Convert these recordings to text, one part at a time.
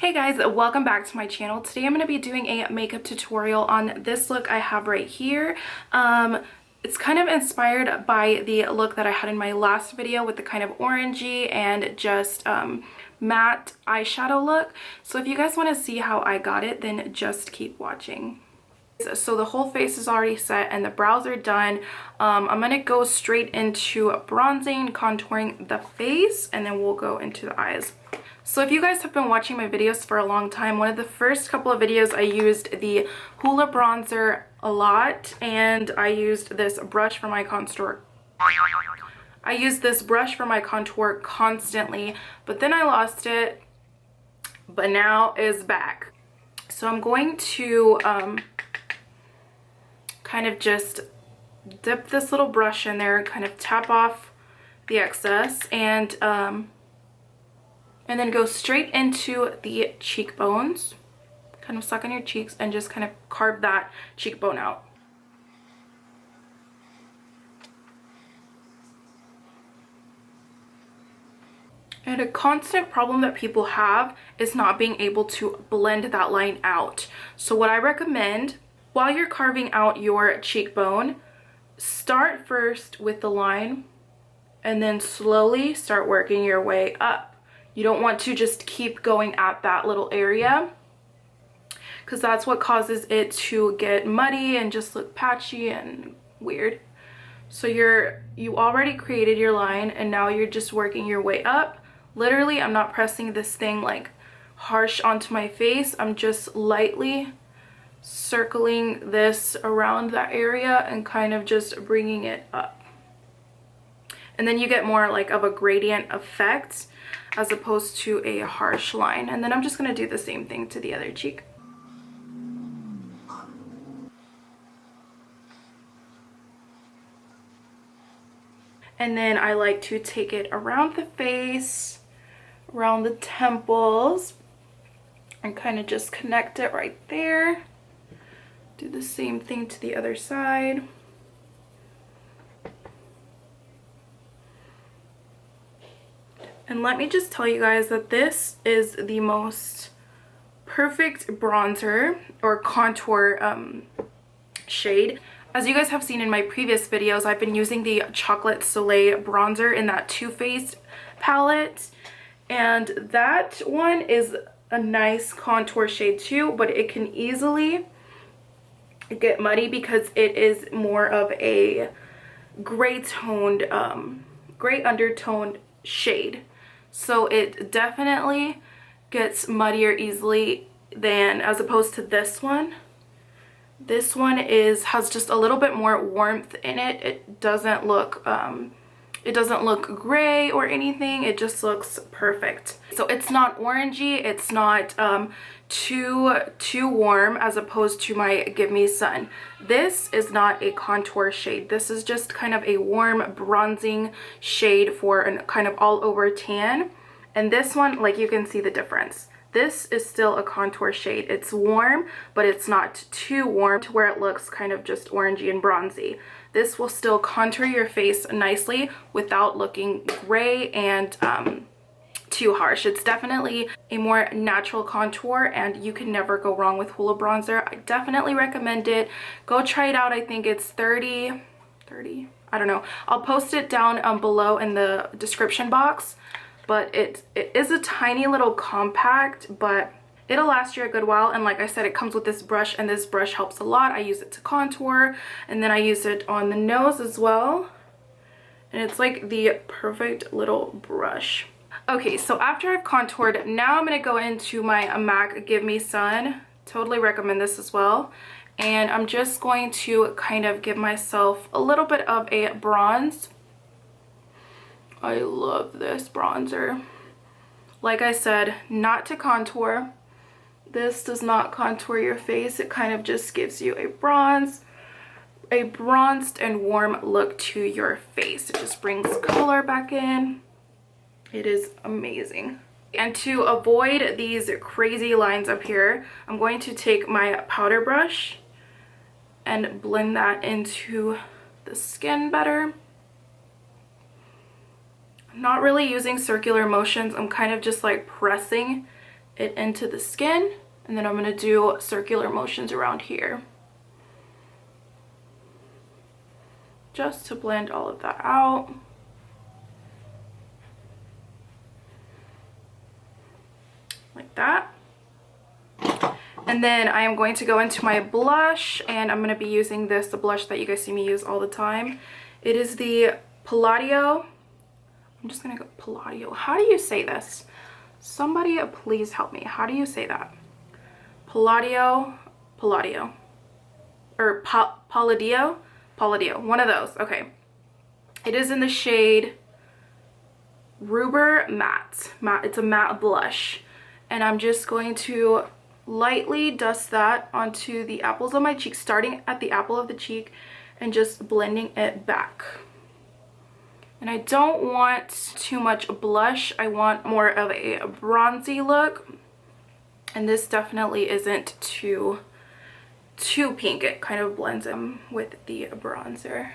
Hey guys, welcome back to my channel. Today I'm going to be doing a makeup tutorial on this look I have right here. It's kind of inspired by the look that I had in my last video with the kind of orangey and just matte eyeshadow look. So if you guys want to see how I got it, then just keep watching. So the whole face is already set and the brows are done. I'm going to go straight into bronzing, contouring the face, and then we'll go into the eyes. So if you guys have been watching my videos for a long time, one of the first couple of videos I used the Hoola bronzer a lot, and I used this brush for my contour. I used this brush for my contour constantly, but then I lost it, but now it's back. So I'm going to kind of just dip this little brush in there, kind of tap off the excess, and then go straight into the cheekbones. Kind of suck on your cheeks and just kind of carve that cheekbone out. And a constant problem that people have is not being able to blend that line out. So what I recommend, while you're carving out your cheekbone, start first with the line and then slowly start working your way up. You don't want to just keep going at that little area, because that's what causes it to get muddy and just look patchy and weird. So you already created your line and now you're just working your way up. Literally, I'm not pressing this thing like harsh onto my face. I'm just lightly circling this around that area and kind of just bringing it up. And then you get more like of a gradient effect as opposed to a harsh line. And then I'm just going to do the same thing to the other cheek. And then I like to take it around the face, around the temples, and kind of just connect it right there. Do the same thing to the other side. And let me just tell you guys that this is the most perfect bronzer or contour shade. As you guys have seen in my previous videos, I've been using the Chocolate Soleil bronzer in that Too Faced palette. And that one is a nice contour shade too, but it can easily get muddy because it is more of a gray toned, gray undertoned shade. So it definitely gets muddier easily than as opposed to this one. This one has just a little bit more warmth in it. It doesn't look gray or anything. It just looks perfect. So it's not orangey, it's not too warm as opposed to my Give Me Sun. This is not a contour shade. This is just kind of a warm bronzing shade for a kind of all over tan. And this one, like, you can see the difference. This is still a contour shade. It's warm, but it's not too warm to where it looks kind of just orangey and bronzy. This will still contour your face nicely without looking gray and too harsh. It's definitely a more natural contour, and you can never go wrong with Hoola bronzer. I definitely recommend it. Go try it out. I think it's 30, I don't know. I'll post it down below in the description box. But it is a tiny little compact, but it'll last you a good while. And like I said, it comes with this brush, and this brush helps a lot. I use it to contour, and then I use it on the nose as well. And it's like the perfect little brush. Okay, so after I've contoured, now I'm going to go into my MAC Give Me Sun. Totally recommend this as well. And I'm just going to kind of give myself a little bit of a bronze. I love this bronzer. Like I said, not to contour. This does not contour your face. It kind of just gives you a bronzed and warm look to your face. It just brings color back in. It is amazing. And to avoid these crazy lines up here, I'm going to take my powder brush and blend that into the skin better. I'm not really using circular motions. I'm kind of just like pressing it into the skin, and then I'm going to do circular motions around here just to blend all of that out. Like that. And then I am going to go into my blush, and I'm going to be using the blush that you guys see me use all the time. It is the Palladio. I'm just going to go Palladio. How do you say this? Somebody please help me. How do you say that? Palladio, or Palladio, one of those. Okay. It is in the shade Rubber Matte. It's a matte blush. And I'm just going to lightly dust that onto the apples of my cheek, starting at the apple of the cheek and just blending it back. And I don't want too much blush. I want more of a bronzy look. And this definitely isn't too pink. It kind of blends in with the bronzer.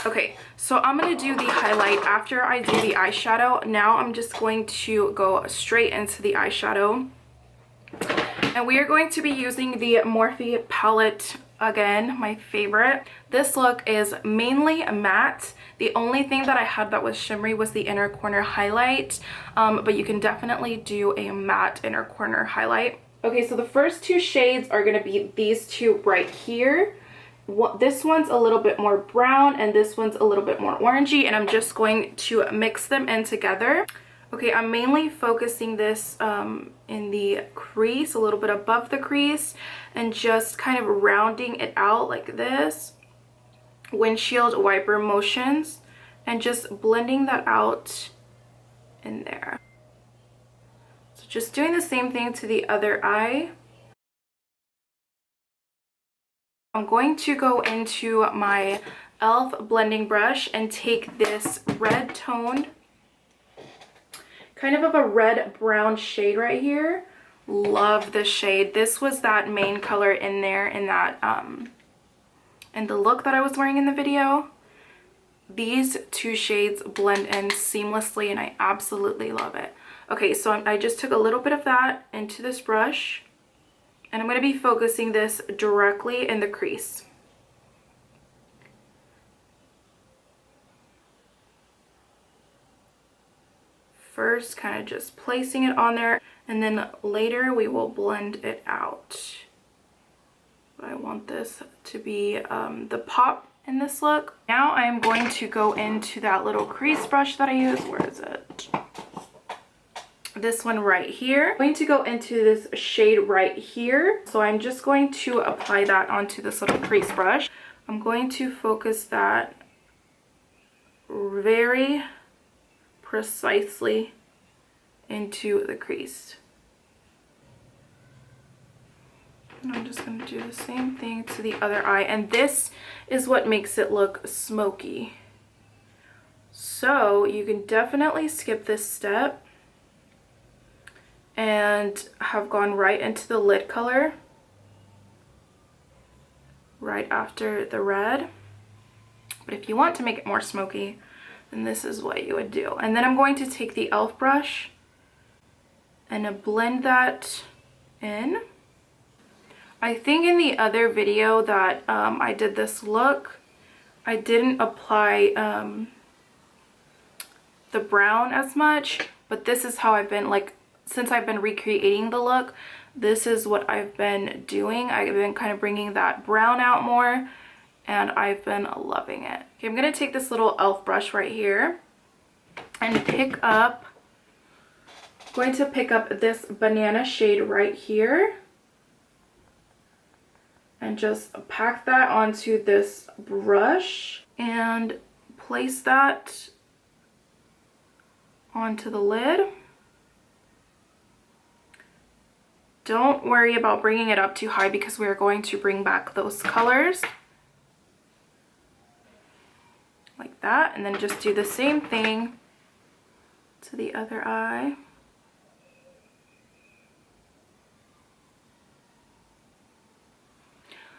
Okay, so I'm going to do the highlight after I do the eyeshadow. Now I'm just going to go straight into the eyeshadow. And we are going to be using the Morphe palette again, my favorite. This look is mainly a matte. The only thing that I had that was shimmery was the inner corner highlight, but you can definitely do a matte inner corner highlight. Okay, so the first two shades are going to be these two right here. This one's a little bit more brown and this one's a little bit more orangey, and I'm just going to mix them in together. Okay, I'm mainly focusing this in the crease, a little bit above the crease, and just kind of rounding it out like this. Windshield wiper motions, and just blending that out in there. So just doing the same thing to the other eye. I'm going to go into my e.l.f. blending brush and take this red toned, kind of a red brown shade right here. Love this shade. This was that main color in there in that in the look that I was wearing in the video. These two shades blend in seamlessly and I absolutely love it. Okay, so I just took a little bit of that into this brush, and I'm going to be focusing this directly in the crease. First, kind of just placing it on there, and then later we will blend it out. But I want this to be the pop in this look. Now I'm going to go into that little crease brush that I use. Where is it? This one right here. I'm going to go into this shade right here. So I'm just going to apply that onto this little crease brush. I'm going to focus that very precisely into the crease. And I'm just going to do the same thing to the other eye, and this is what makes it look smoky. So you can definitely skip this step and have gone right into the lid color right after the red. But if you want to make it more smoky, then this is what you would do. And then I'm going to take the e.l.f. brush and blend that in. I think in the other video that I did this look, I didn't apply the brown as much, but this is how I've been, like, since I've been recreating the look, this is what I've been doing. I've been kind of bringing that brown out more, and I've been loving it. Okay, I'm going to take this little e.l.f. brush right here and pick up this banana shade right here and just pack that onto this brush and place that onto the lid. Don't worry about bringing it up too high because we are going to bring back those colors like that, and then just do the same thing to the other eye.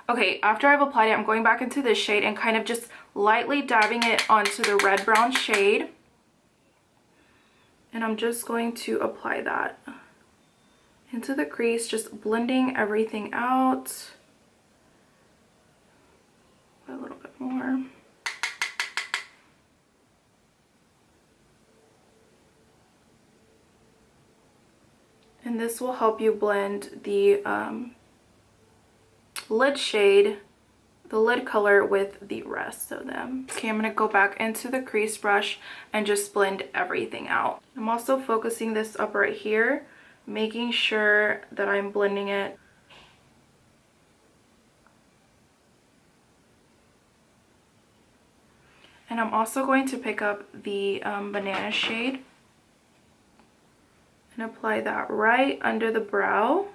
Okay, after I've applied it, I'm going back into this shade and kind of just lightly dabbing it onto the red brown shade. And I'm just going to apply that into the crease, just blending everything out. A little bit more. And this will help you blend the lid shade, the lid color, with the rest of them. Okay, I'm gonna go back into the crease brush and just blend everything out. I'm also focusing this up right here, making sure that I'm blending it. And I'm also going to pick up the banana shade and apply that right under the brow.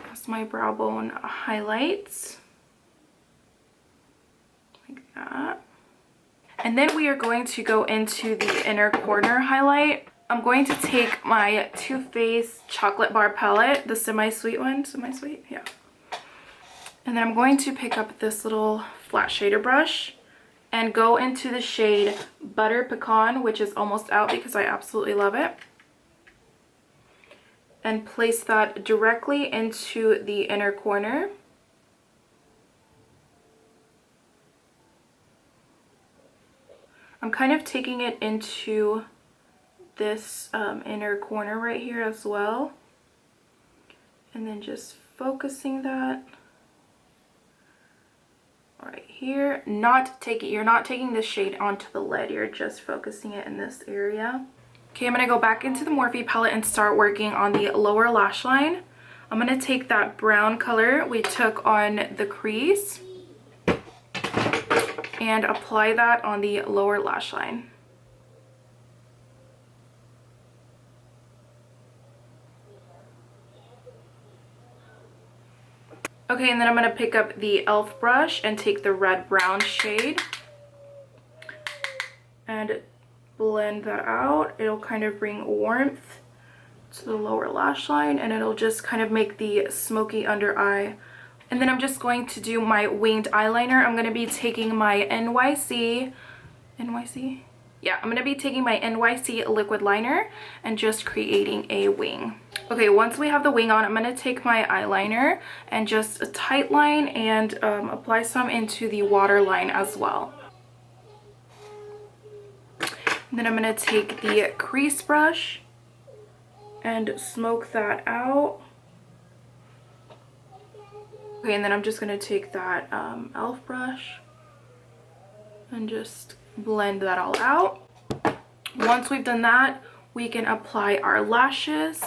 That's my brow bone highlights. Like that. And then we are going to go into the inner corner highlight. I'm going to take my Too Faced Chocolate Bar Palette, the semi-sweet one. Semi-sweet? Yeah. And then I'm going to pick up this little flat shader brush and go into the shade Butter Pecan, which is almost out because I absolutely love it. And place that directly into the inner corner. I'm kind of taking it into this inner corner right here as well. And then just focusing that right here. You're not taking this shade onto the lid, you're just focusing it in this area. Okay, I'm gonna go back into the Morphe palette and start working on the lower lash line. I'm gonna take that brown color we took on the crease and apply that on the lower lash line. Okay, and then I'm going to pick up the e.l.f. brush and take the red brown shade and blend that out. It'll kind of bring warmth to the lower lash line, and it'll just kind of make the smoky under eye. And then I'm just going to do my winged eyeliner. I'm going to be taking my NYC? Yeah, I'm going to be taking my NYC liquid liner and just creating a wing. Okay, once we have the wing on, I'm going to take my eyeliner and just a tight line and apply some into the waterline as well. And then I'm going to take the crease brush and smoke that out. Okay, and then I'm just going to take that e.l.f. brush and just blend that all out. Once we've done that, we can apply our lashes.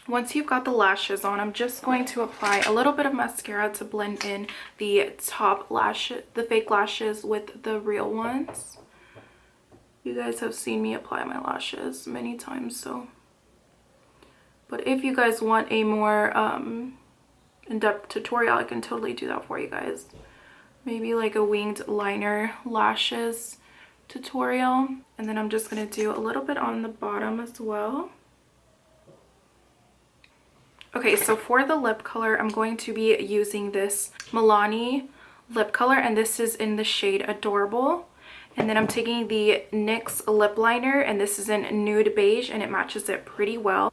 Once you've got the lashes on, I'm just going to apply a little bit of mascara to blend in the top lashes, the fake lashes, with the real ones. You guys have seen me apply my lashes many times, so. But if you guys want a more in-depth tutorial, I can totally do that for you guys. Maybe like a winged liner lashes tutorial. And then I'm just going to do a little bit on the bottom as well. Okay, so for the lip color, I'm going to be using this Milani lip color, and this is in the shade Adorable. And then I'm taking the NYX lip liner, and this is in Nude Beige, and it matches it pretty well.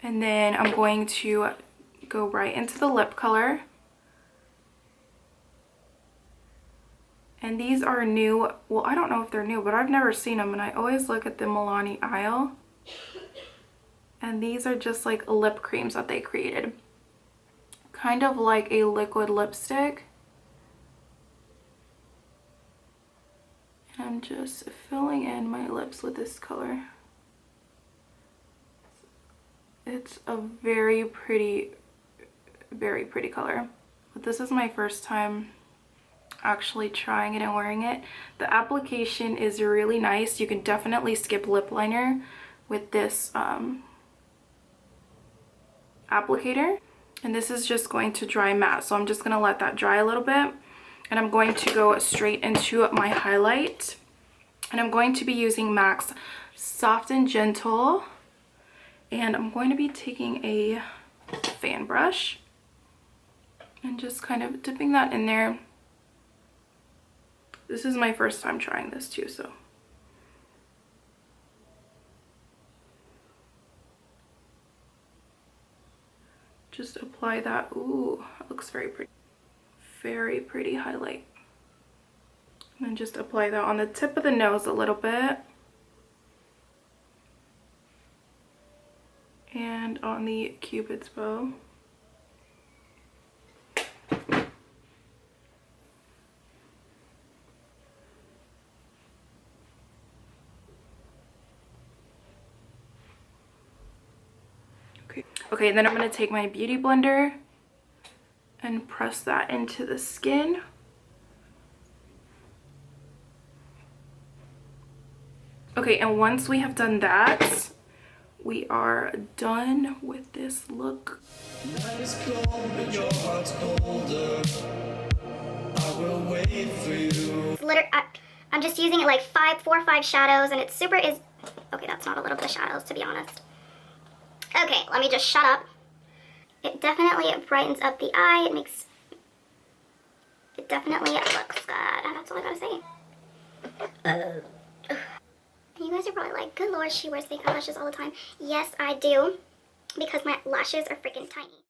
And then I'm going to go right into the lip color. And these are new. Well, I don't know if they're new, but I've never seen them, and I always look at the Milani aisle. And these are just like lip creams that they created. Kind of like a liquid lipstick. And I'm just filling in my lips with this color. It's a very pretty color. But this is my first time actually trying it and wearing it. The application is really nice. You can definitely skip lip liner with this applicator. And this is just going to dry matte. So I'm just going to let that dry a little bit. And I'm going to go straight into my highlight. And I'm going to be using MAC's Soft and Gentle. And I'm going to be taking a fan brush and just kind of dipping that in there. This is my first time trying this too, so. Just apply that. Ooh, it looks very pretty. Very pretty highlight. And then just apply that on the tip of the nose a little bit. And on the Cupid's bow. Okay, then I'm going to take my beauty blender and press that into the skin. Okay, and once we have done that, we are done with this look. Night is cold, but your heart's colder. I will wait for you. It's literally, I'm just using it like 4 or 5 shadows, and it's super is. Okay, that's not a little bit of shadows, to be honest. Okay, let me just shut up. It definitely brightens up the eye. It definitely looks good. That's all I gotta say. You guys are probably like, good lord, she wears fake eyelashes all the time. Yes, I do. Because my lashes are freaking tiny.